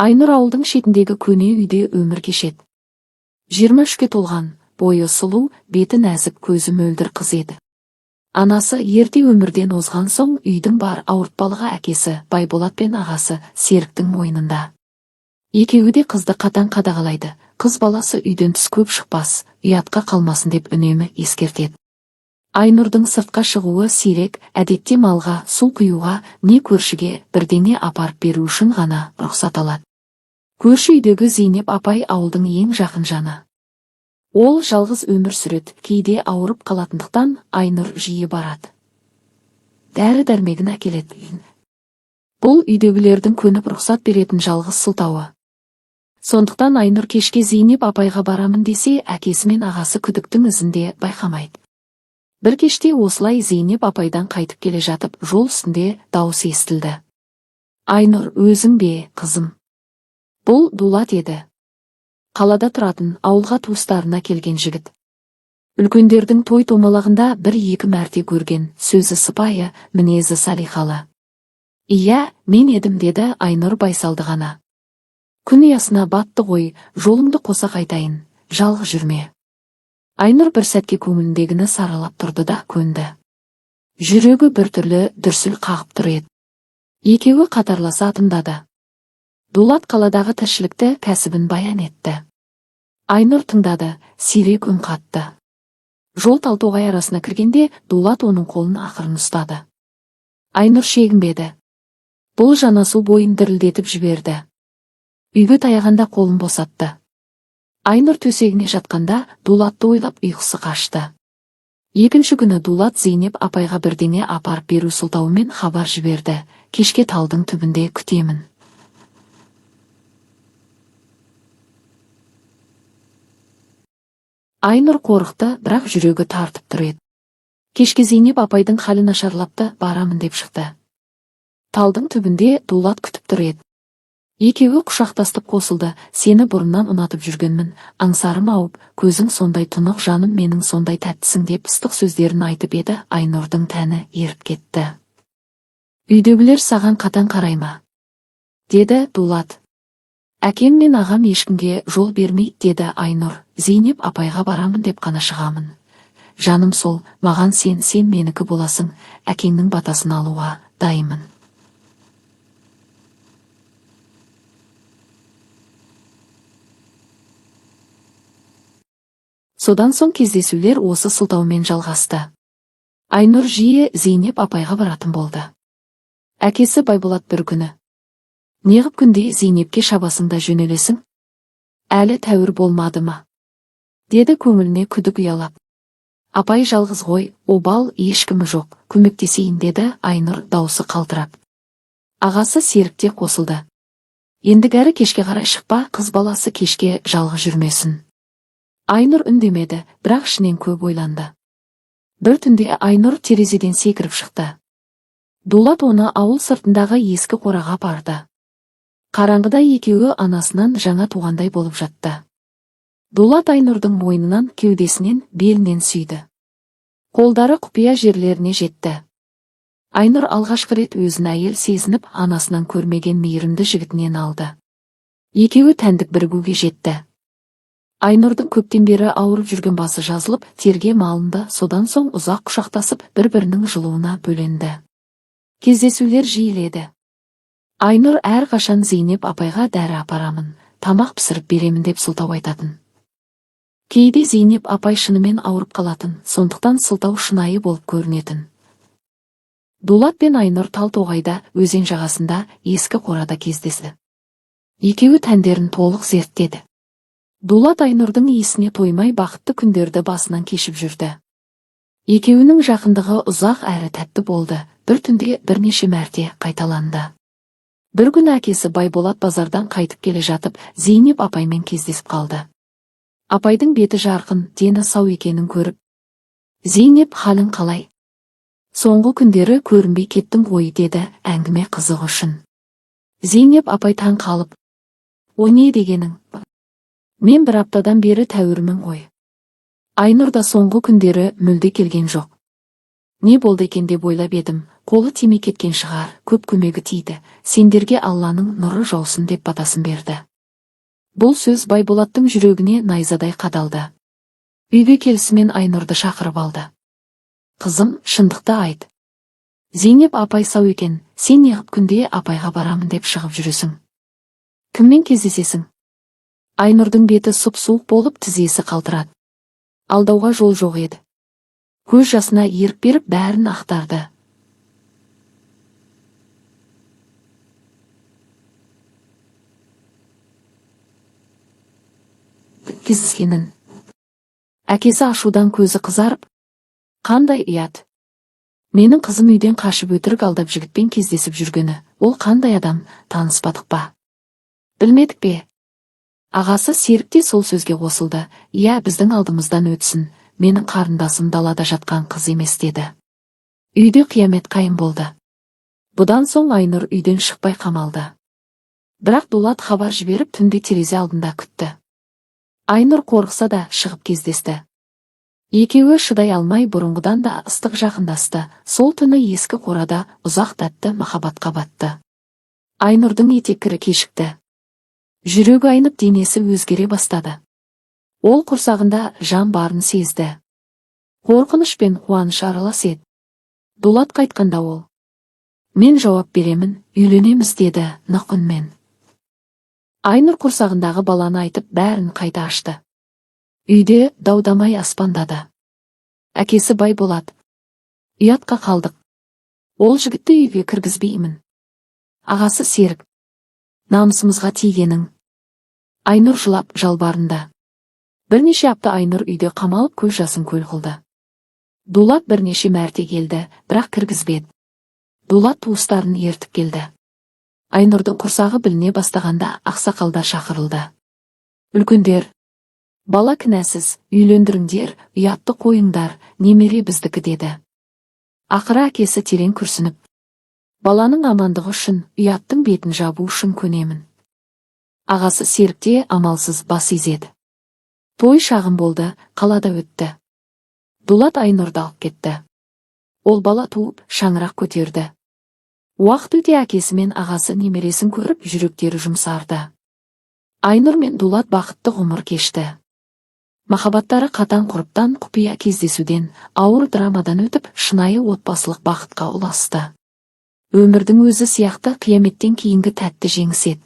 Айнұр ауылдың шетіндегі көне үйде өмір кешеді. 23-ке толған, бойы сұлу, беті нәзік, көзі мөлдір қыз еді. Анасы ерте өмірден озған соң үйдің бар ауыртпалығы әкесі Байболат пен ағасы Серіктің мойнында. Екеуі де қызды қатаң қадағалайды. Қыз баласы үйден тыс көп шықпас, ұятқа қалмасын деп үнемі ескертеді. Айнұрдың сыртқа шығуы сирек, әдетте малға, су құюға, не көршіге бірдеңе апарып беру үшін ғана рұқсат алады. Көрші үйдегі Зейнеп апай ауылдың ең жақын жаны. Ол жалғыз өмір сүреді, кейде ауырып қалатындықтан Айнұр жиі барады. Дәрі-дәрмегін әкеледі. Бұл үйдегілердің көніп рұқсат беретін жалғыз сылтауы. Сондықтан Айнұр кешке Зейнеп апайға барамын десе, әкесі мен ағасы күдіктің ізінде байқамайды. Бір кеште осылай Зейнеп апайдан қайтып келе жатып, жол үстінде дауыс естілді. Айнұр, өзің бе, қызым? Бұл Дулат еді. Қалада тұратын, ауылға туыстарына келген жігіт. Үлкендердің той томалағында бір-екі мәрте көрген, сөзі сыпайы, мінезі салиқалы. Иә, мен едім, деді Айнұр байсалды ғана. Күн ұясына батты ғой, жолыңды қоса қайтайын, жалғыз жүрме. Айнұр бір сәтке көңіліндегіні саралап тұрды да көнді. Жүрегі біртүрлі дүрсіл қағып тұр еді. Екеуі қатарласа адымдады. Дулат қаладағы тіршілікті, кәсібін баян етті. Айнұр тыңдады, сирек үн қатты. Жол талтоғай арасына кіргенде Дулат оның қолын ақырын ұстады. Айнұр шегінбеді. Бұл жанасу бойын дірілдетіп жіберді. Үйге таяғанда қолын босатты. Айнұр төсегіне жатқанда Дулатты ойлап ұйқысы қашты. Екінші күні Дулат Зейнеп апайға бірдеңе апарып беру сылтауымен хабар жіберді. Кешке талдың түбінде күтемін. Айнұр қорықты, бірақ жүрегі тартып тұр еді. Кешке Зейнеп апайдың халі нашарлапты, барамын деп шықты. Талдың түбінде Дулат күтіп тұр еді. Екеуі құшақтастып қосылды. Сені бұрыннан ұнатып жүргенмін, аңсарым ауып, көзің сондай тұнық, жаным менің сондай тәттісің деп ыстық сөздерін айтып еді. Айнұрдың тәні еріп кетті. Үйдегілер саған қатаң қарай ма? Деді Дулат. Әкем мен ағам ешкімге жол бермейді, деді Айнұр. Зейнеп апайға барамын деп қана шығамын. Жаным сол, маған сен менікі боласың, әкеңнің батасын алуға дайынмын. Содан соң кездесулер осы сылтаумен жалғасты. Айнұр жиі Зейнеп апайға баратын болды. Әкесі Байболат бір күні: неғып күнде Зейнепке шабасыңда жөнелесің? Әлі тәуір болмады ма? Деді көңіліне күдік ұялап. Апай жалғыз ғой, обал, ешкімі жоқ, көмектесейін, деді Айнұр даусы қалтырап. Ағасы Серік те қосылды. Ендігәрі кешке қарай шықпа, қыз баласы кешке жалғыз жүрмесін. Айнұр үндемеді, бірақ ішінен көп ойланды. Бір түнде Айнұр терезеден секіріп шықты. Дулат оны ауыл сыртындағы ескі қораға барды. Қараңғыда екеуі анасынан жаңа туғандай болып жатты. Дулат Айнұрдың мойнынан, кеудесінен, белінен сүйді. Қолдары құпия жерлеріне жетті. Айнұр алғашқы рет өзін әйел сезініп, анасынан көрмеген мейірімді жігітінен алды. Екеуі тәндік бірігуге жетті. Айнұрдың көптен бері ауырып жүрген басы жазылып, терге малынды. Содан соң ұзақ құшақтасып, бір-бірінің жылуына бөленді. Кездесулер жиіледі. Айнұр әрқашан Зейнеп апайға дәрі апарамын, тамақ пісіріп беремін деп сылтау айтатын. Кейде Зейнеп апай шынымен ауырып қалатын, сондықтан сылтау шынайы болып көрінетін. Дулат пен Айнұр Талтоғайда, өзен жағасында, ескі қорада кездесті. Екеуі тәндерін толық зерттеді. Дулат Айнұрдың иісіне тоймай бақытты күндерді басынан кешіп жүрді. Екеуінің жақындығы ұзақ әрі тәтті болды. Бір түнде бірнеше мәрте қайталанды. Бір күн әкесі Байболат базардан қайтып келе жатып, Зейнеп апаймен кездесіп қалды. Апайдың беті жарқын, дені сау екенін көріп: Зейнеп, халің қалай? Соңғы күндері көрінбей кеттің ғой, деді әңгіме қызығы үшін. Зейнеп апай таң қалып: о, не дегенің? Мен бір аптадан бері тәуірмін ғой. Айнұр да соңғы күндері мүлде келген жоқ. Не болды екен деп ойлап едім, қолы тимей кеткен шығар, көп көмегі тиді, сендерге Алланың нұры жаусын деп батасын берді. Бұл сөз Байболаттың жүрегіне найзадай қадалды. Үйге келісімен Айнұрды шақырып алды. Қызым, шындықты айт. Зейнеп апай сау екен, сен неғып күнде апайға барамын деп шығып жүресің? Кіммен кездесесің? Айнұрдың беті сұп-суық болып тізесі қалтырады. Алдауға жол жоқ еді. Көз жасына ерік беріп бәрін ақтарды. Кездескенін. Әкесі ашудан көзі қызарып, қандай ұят. Менің қызым үйден қашып өтірік алдап жігітпен кездесіп жүргені, ол қандай адам, таныспадық па? Білмедік пе? Ағасы Серік те сол сөзге қосылды. Иә, біздің алдымыздан өтсін, менің қарындасым далада жатқан қыз емес деді. Үйде қиямет қайым болды. Бұдан соң Айнұр үйден шықпай қамалды. Бірақ Дулат хабар жіберіп түнде терезе алдында күтті. Айнұр қорықса да шығып кездесті. Екеуі шыдай алмай бұрынғыдан да ыстық жақындасты. Сол түні ескі қорада ұзақ тәтті махаббатқа батты. Айнұрдың етеккірі кешікті. Жүрегі айнып денесі өзгере бастады. Ол құрсағында жан барын сезді. Қорқыныш пен қуаныш аралас еді. Дулат қайтқанда ол: мен жауап беремін, үйленеміз деді нық үнмен. Айнұр құрсағындағы баланы айтып бәрін қайта ашты. Үйде дау-дамай аспандады. Әкесі Байболат: ұятқа қалдық. Ол жігітті үйге кіргізбеймін. Ағасы Серік: намысымызға тигенің. Айнұр жылап жалбарында. Бірнеше апта Айнұр үйде қамалып көз жасын көл қылды. Дулат бірнеше мәрте келді, бірақ кіргізбеді. Дулат туыстарын ертіп келді. Айнұрдың құрсағы біліне бастағанда ақсақалдар шақырылды. Үлкендер: бала кінәсіз, үйлендіріңдер, ұятты қойыңдар, немере біздікі деді. Ақыры әкесі терең күрсініп: баланың амандығы үшін, ұяттың бетін жабу үшін көнемін. Ағасы Серік те амалсыз бас изеді. Той шағын болды, қалада өтті. Дулат Айнұрды алып кетті. Ол бала туып, шаңырақ көтерді. Уақыт өте әкесі мен ағасы немересін көріп, жүректері жұмсарды. Айнұр мен Дулат бақытты ғұмыр кешті. Махаббаттары қатаң құрыптан құпия кездесуден, ауыр драмадан өтіп, шынайы отбасылық бақытқа ұласты. Өмірдің өзі сияқты қияметтен кейінгі тәтті жеңіс еді.